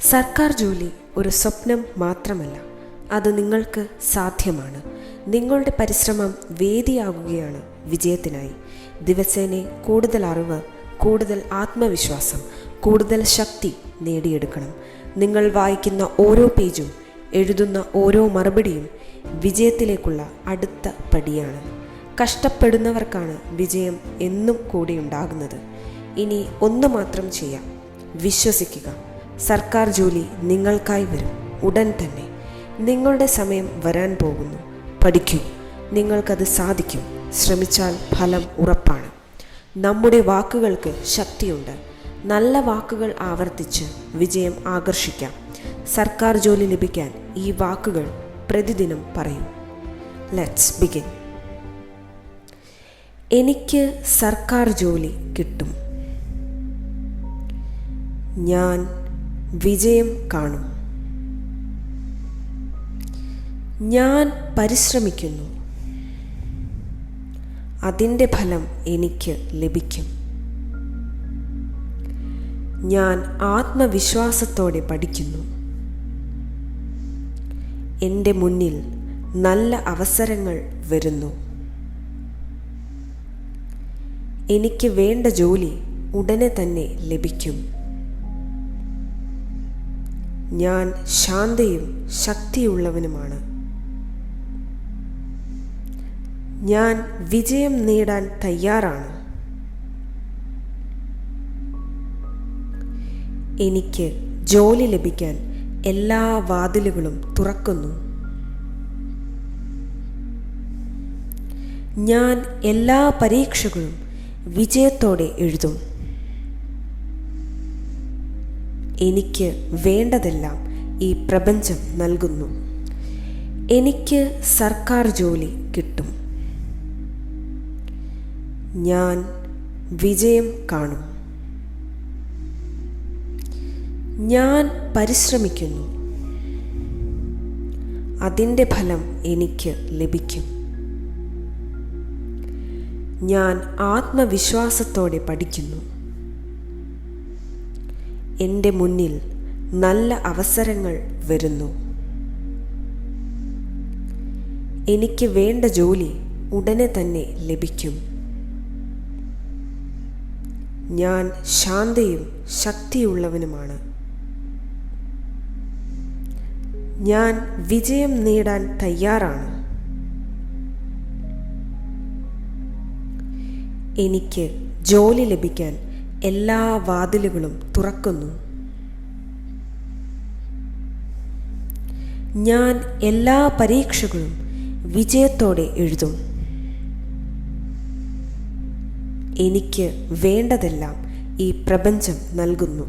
സർക്കാർ ജോലി ഒരു സ്വപ്നം മാത്രമല്ല, അത് നിങ്ങൾക്ക് സാധ്യമാണ്. നിങ്ങളുടെ പരിശ്രമം വേദിയാവുകയാണ് വിജയത്തിനായി. ദിവസേന കൂടുതൽ അറിവ്, കൂടുതൽ ആത്മവിശ്വാസം, കൂടുതൽ ശക്തി നേടിയെടുക്കണം. നിങ്ങൾ വായിക്കുന്ന ഓരോ പേജും, എഴുതുന്ന ഓരോ മറുപടിയും വിജയത്തിലേക്കുള്ള അടുത്ത പടിയാണ്. കഷ്ടപ്പെടുന്നവർക്കാണ് വിജയം എന്നും കൂടെയുണ്ടാകുന്നത്. ഇനി ഒന്ന് മാത്രം ചെയ്യാം, വിശ്വസിക്കുക. സർക്കാർ ജോലി നിങ്ങൾക്കായി വരും, ഉടൻ തന്നെ. നിങ്ങളുടെ സമയം വരാൻ പോകുന്നു. പഠിക്കൂ, നിങ്ങൾക്കത് സാധിക്കും. ശ്രമിച്ചാൽ ഫലം ഉറപ്പാണ്. നമ്മുടെ വാക്കുകൾക്ക് ശക്തിയുണ്ട്. നല്ല വാക്കുകൾ ആവർത്തിച്ച് വിജയം ആകർഷിക്കാം. സർക്കാർ ജോലി ലഭിക്കാൻ ഈ വാക്കുകൾ പ്രതിദിനം പറയൂ. Let's begin. എനിക്ക് സർക്കാർ ജോലി കിട്ടും. ഞാൻ വിജയം കാണും. ഞാൻ പരിശ്രമിക്കുന്നു. അതിൻ്റെ ഫലം എനിക്ക് ലഭിക്കും. ഞാൻ ആത്മവിശ്വാസത്തോടെ പഠിക്കുന്നു. എൻ്റെ മുന്നിൽ നല്ല അവസരങ്ങൾ വരുന്നു. എനിക്ക് വേണ്ട ജോലി ഉടനെ തന്നെ ലഭിക്കും. ഞാൻ ശാന്തയും ശക്തിയുള്ളവനുമാണ്. ഞാൻ വിജയം നേടാൻ തയ്യാറാണ്. എനിക്ക് ജോലി ലഭിക്കാൻ എല്ലാ വാതിലുകളും തുറക്കുന്നു. ഞാൻ എല്ലാ പരീക്ഷകളും വിജയത്തോടെ എഴുതും. എനിക്ക് വേണ്ടതെല്ലാം ഈ പ്രപഞ്ചം നൽകുന്നു. എനിക്ക് സർക്കാർ ജോലി കിട്ടും. ഞാൻ വിജയം കാണും. ഞാൻ പരിശ്രമിക്കുന്നു. അതിൻ്റെ ഫലം എനിക്ക് ലഭിക്കും. ഞാൻ ആത്മവിശ്വാസത്തോടെ പഠിക്കുന്നു. എൻ്റെ മുന്നിൽ നല്ല അവസരങ്ങൾ വരുന്നു. എനിക്ക് വേണ്ട ജോലി ഉടനെ തന്നെ ലഭിക്കും. ഞാൻ ശാന്തയും ശക്തിയുള്ളവനുമാണ്. ഞാൻ വിജയം നേടാൻ തയ്യാറാണ്. എനിക്ക് ജോലി ലഭിക്കാൻ എല്ലാ വാതിലുകളും തുറക്കുന്നു. ഞാൻ എല്ലാ പരീക്ഷകളും വിജയത്തോടെ എഴുതും. എനിക്ക് വേണ്ടതെല്ലാം ഈ പ്രപഞ്ചം നൽകുന്നു.